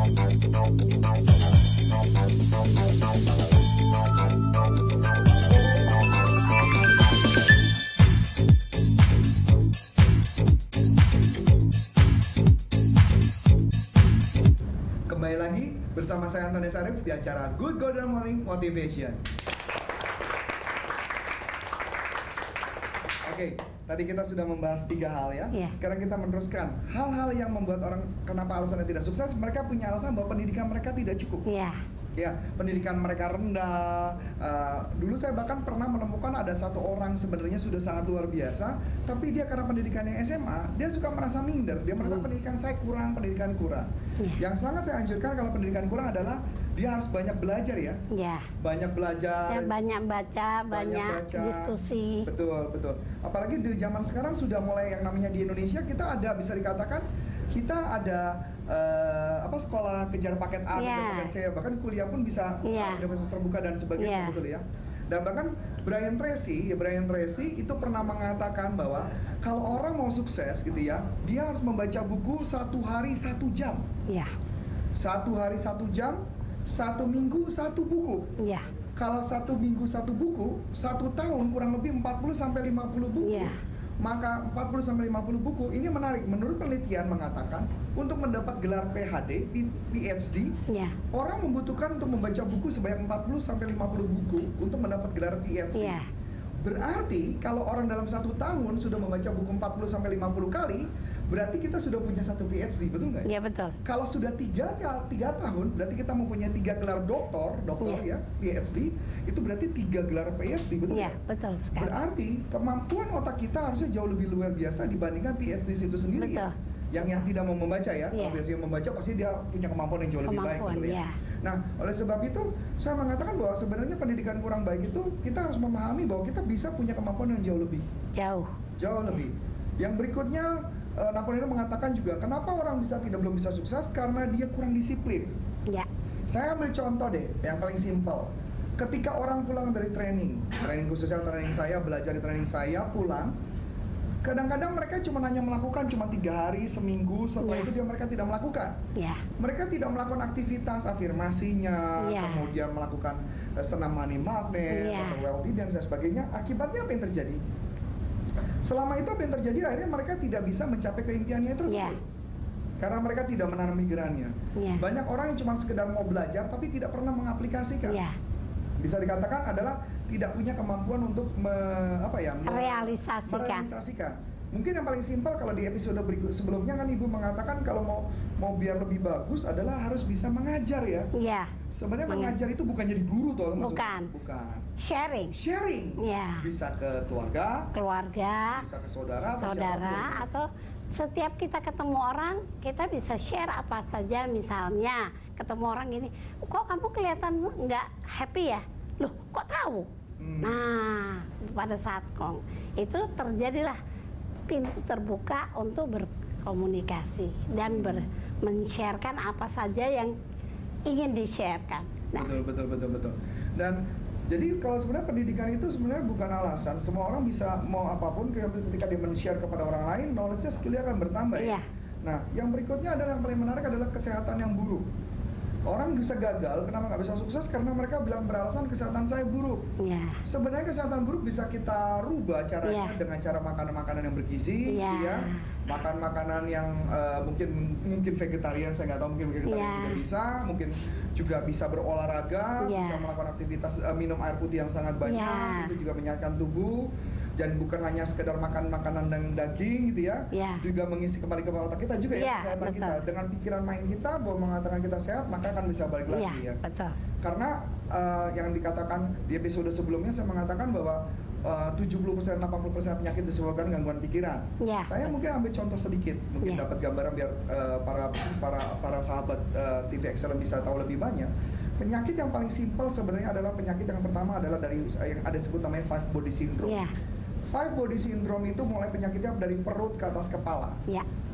Kembali lagi bersama saya Antoni Sarif di acara Good Golden Morning Motivation. Oke, tadi kita sudah membahas 3 hal ya. Sekarang kita meneruskan hal-hal yang membuat orang kenapa alasannya tidak sukses. Mereka punya alasan bahwa pendidikan mereka tidak cukup. Ya, pendidikan mereka rendah. Dulu saya bahkan pernah menemukan ada satu orang sebenarnya sudah sangat luar biasa, tapi dia karena pendidikannya SMA, dia suka merasa minder. Dia merasa pendidikan saya kurang, pendidikan kurang. Yang sangat saya anjurkan kalau pendidikan kurang adalah dia harus banyak belajar ya. Banyak belajar. Banyak baca, banyak diskusi. Betul, betul. Apalagi di zaman sekarang sudah mulai yang namanya di Indonesia kita ada, bisa dikatakan kita ada sekolah kejar paket A, kejar paket C, bahkan kuliah pun bisa universitas terbuka dan sebagainya, betul ya. Dan bahkan Brian Tracy itu pernah mengatakan bahwa kalau orang mau sukses gitu ya, dia harus membaca buku 1 hari 1 jam. 1 hari 1 jam, 1 minggu 1 buku. Kalau 1 minggu 1 buku, 1 tahun kurang lebih 40 sampai 50 buku. Maka 40 sampai 50 buku ini menarik. Menurut penelitian mengatakan untuk mendapat gelar PhD, PhD, orang membutuhkan untuk membaca buku sebanyak 40 sampai 50 buku untuk mendapat gelar PhD. Berarti kalau orang dalam 1 tahun sudah membaca buku 40 sampai 50 kali, berarti kita sudah punya 1 PhD, betul nggak? Iya, betul. Kalau sudah 3 tahun, berarti kita mempunyai 3 gelar doktor ya, PhD, itu berarti 3 gelar PhD, betul nggak? Betul sekali. Berarti kemampuan otak kita harusnya jauh lebih luar biasa dibandingkan PhD itu sendiri. Betul. Yang tidak mau membaca ya, kalau biasanya membaca pasti dia punya kemampuan yang jauh lebih baik, betul ya. Nah, oleh sebab itu saya mengatakan bahwa sebenarnya pendidikan kurang baik itu kita harus memahami bahwa kita bisa punya kemampuan yang jauh lebih. Jauh lebih. Yang berikutnya Napoleon mengatakan juga kenapa orang belum bisa sukses karena dia kurang disiplin. Saya ambil contoh deh yang paling simpel. Ketika orang pulang dari training khususnya training saya, belajar di training saya, pulang, kadang-kadang mereka cuma hanya melakukan 3 hari, seminggu, setelah itu mereka tidak melakukan. Mereka tidak melakukan aktivitas afirmasinya, kemudian melakukan senam money magnet atau wealthy dan sebagainya. Akibatnya apa yang terjadi? Selama itu apa yang terjadi? Akhirnya mereka tidak bisa mencapai keimpiannya tersebut. Karena mereka tidak menanam pikirannya. Banyak orang yang cuma sekedar mau belajar tapi tidak pernah mengaplikasikan. Bisa dikatakan adalah tidak punya kemampuan untuk merealisasikan. Mungkin yang paling simpel kalau di episode sebelumnya kan Ibu mengatakan kalau mau biar lebih bagus adalah harus bisa mengajar ya. Sebenarnya mengajar itu bukan jadi guru toh maksudnya. Bukan. Sharing. Bisa ke keluarga, bisa ke saudara atau setiap kita ketemu orang, kita bisa share apa saja. Misalnya ketemu orang gini, kok kamu kelihatan nggak happy ya? Loh, kok tahu? Nah, pada saat itu terjadilah pintu terbuka untuk berkomunikasi dan men-sharekan apa saja yang ingin di-sharekan. Betul. Dan jadi kalau sebenarnya pendidikan itu sebenarnya bukan alasan. Semua orang bisa mau apapun ketika dia men-share kepada orang lain, knowledge-nya, skill-nya akan bertambah ya. Nah, yang berikutnya adalah yang paling menarik adalah kesehatan yang buruk. Orang bisa gagal, kenapa nggak bisa sukses? Karena mereka bilang beralasan kesehatan saya buruk. Sebenarnya kesehatan buruk bisa kita rubah caranya dengan cara makan makanan yang bergizi, makan makanan yang mungkin vegetarian, saya nggak tahu, mungkin vegetarian juga bisa, mungkin juga bisa berolahraga, bisa melakukan aktivitas, minum air putih yang sangat banyak, itu juga menyehatkan tubuh. Dan bukan hanya sekedar makan makanan dan daging gitu ya, juga mengisi kembali ke otak kita juga kesehatan kita. Dengan pikiran main kita bahwa mengatakan kita sehat, maka akan bisa balik lagi ya. Karena yang dikatakan di episode sebelumnya saya mengatakan bahwa 70-80% penyakit disebabkan gangguan pikiran. Saya mungkin ambil contoh sedikit, mungkin dapat gambaran biar para sahabat TV Excellent bisa tahu lebih banyak. Penyakit yang paling simpel sebenarnya adalah penyakit yang pertama adalah dari yang ada disebut namanya 5 body syndrome. 5 body syndrome itu mulai penyakitnya dari perut ke atas kepala.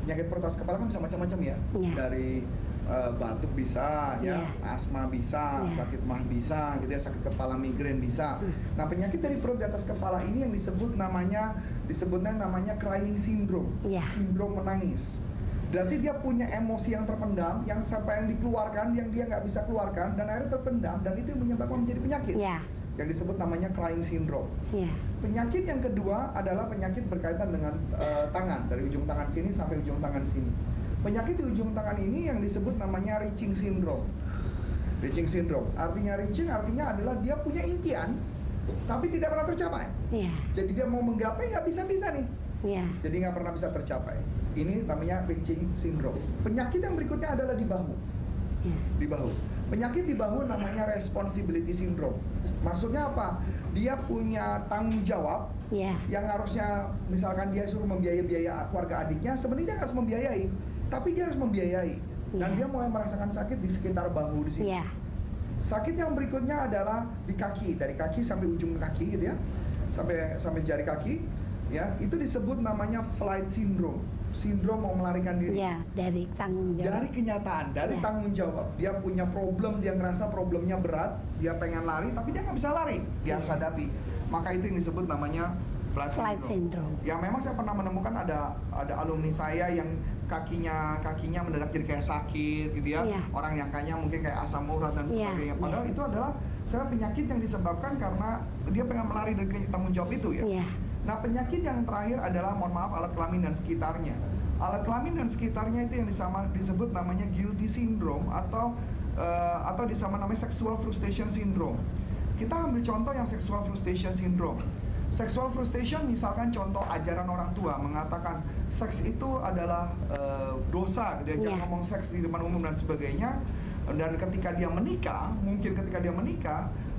Penyakit perut atas kepala kan bisa macam-macam ya. Dari batuk bisa, asma bisa, sakit mah bisa, gitu ya, sakit kepala, migrain bisa. Nah, penyakit dari perut di atas kepala ini yang disebutnya namanya crying syndrome, sindrom menangis. Berarti dia punya emosi yang terpendam, yang sampai yang dikeluarkan, yang dia nggak bisa keluarkan, dan akhirnya terpendam, dan itu yang menyebabkan menjadi penyakit. Ya. Yang disebut namanya crying syndrome. Ya. Penyakit yang kedua adalah penyakit berkaitan dengan tangan, dari ujung tangan sini sampai ujung tangan sini. Penyakit di ujung tangan ini yang disebut namanya reaching syndrome. Reaching syndrome, artinya reaching artinya adalah dia punya impian, tapi tidak pernah tercapai. Ya. Jadi dia mau menggapai nggak bisa-bisa nih. Ya. Jadi nggak pernah bisa tercapai. Ini namanya reaching syndrome. Penyakit yang berikutnya adalah di bahu. Ya. Di bahu. Penyakit di bahu namanya responsibility syndrome. Maksudnya apa? Dia punya tanggung jawab Ya. yang harusnya misalkan dia suruh membiayai biaya keluarga adiknya, sebenarnya dia harus membiayai, tapi dia harus membiayai. Dan dia mulai merasakan sakit di sekitar bahu di sini. Ya. Sakit yang berikutnya adalah di kaki, dari kaki sampai ujung kaki gitu ya. Sampai jari kaki, ya. Itu disebut namanya flight syndrome. Sindrom mau melarikan diri. Ya, dari tanggung jawab. Dari kenyataan, dari Ya. tanggung jawab. Dia punya problem, dia ngerasa problemnya berat, dia pengen lari, tapi dia nggak bisa lari. Dia harus hadapi. Maka itu yang disebut namanya flight syndrome. Ya memang saya pernah menemukan ada alumni saya yang kakinya mendadak jadi kayak sakit gitu ya. Ya. Orang yang kayaknya mungkin kayak asam urat dan Ya. sebagainya. Padahal itu adalah penyakit yang disebabkan karena dia pengen melari dari tanggung jawab itu ya. Ya. Nah, penyakit yang terakhir adalah, mohon maaf, alat kelamin dan sekitarnya. Alat kelamin dan sekitarnya itu yang disebut namanya guilty syndrome atau namanya sexual frustration syndrome. Kita ambil contoh yang sexual frustration syndrome. Sexual frustration misalkan contoh ajaran orang tua mengatakan seks itu adalah dosa, dia jangan ngomong seks di depan umum dan sebagainya. Dan ketika dia menikah,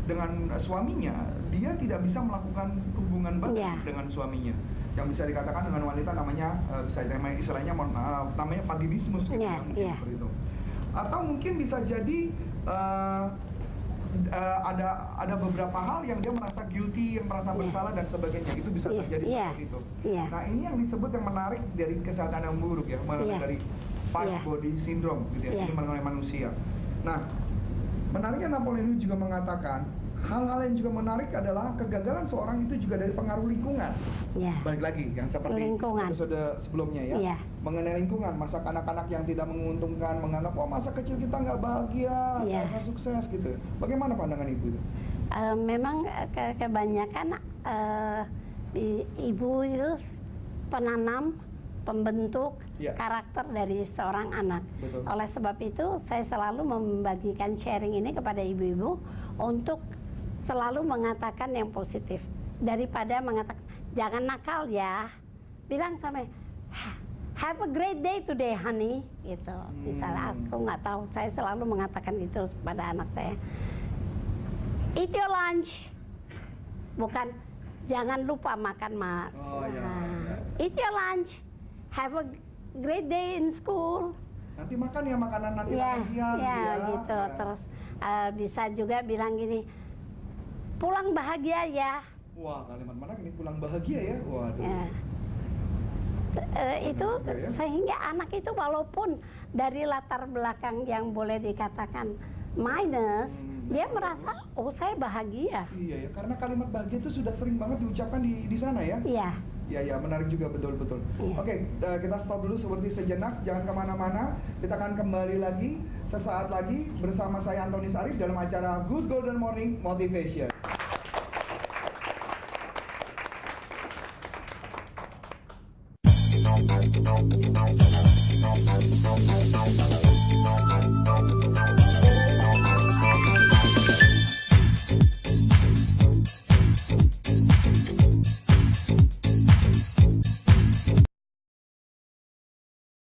dengan suaminya, dia tidak bisa melakukan hubungan badan dengan suaminya. Yang bisa dikatakan dengan wanita namanya istilahnya namanya fadilismus gitu seperti itu. Atau mungkin bisa jadi ada beberapa hal yang dia merasa guilty, yang merasa bersalah dan sebagainya. Itu bisa terjadi seperti itu. Nah, ini yang disebut yang menarik dari kesehatan yang buruk ya, dari five body syndrome gitu ya. Ini mengenai manusia. Nah, menariknya Napoleon juga mengatakan hal-hal yang juga menarik adalah kegagalan seorang itu juga dari pengaruh lingkungan. Balik lagi yang seperti episode sebelumnya ya. Mengenai lingkungan, masa anak-anak yang tidak menguntungkan, menganggap masa kecil kita nggak bahagia, nggak sukses gitu. Bagaimana pandangan ibu itu? Memang kebanyakan ibu itu penanam, pembentuk karakter dari seorang anak. Betul. Oleh sebab itu, saya selalu membagikan sharing ini kepada ibu-ibu untuk selalu mengatakan yang positif. Daripada mengatakan, jangan nakal ya. Bilang sama, have a great day today honey. Gitu. Misalnya aku nggak tahu, saya selalu mengatakan itu kepada anak saya. Eat your lunch. Bukan, jangan lupa makan mas. Eat your lunch. Have a great day in school. Nanti makan ya makanan makan siang gitu. Terus bisa juga bilang gini, pulang bahagia ya. Wah, kalimat mana ini pulang bahagia ya? Waduh. Itu sehingga anak itu walaupun dari latar belakang yang boleh dikatakan minus, dia merasa saya bahagia. Iya ya, karena kalimat bahagia itu sudah sering banget diucapkan di sana ya. Iya. Ya, menarik juga, betul-betul. Oke, kita stop dulu seperti sejenak, jangan kemana-mana. Kita akan kembali lagi sesaat lagi bersama saya Antoni Sarif dalam acara Good Golden Morning Motivation.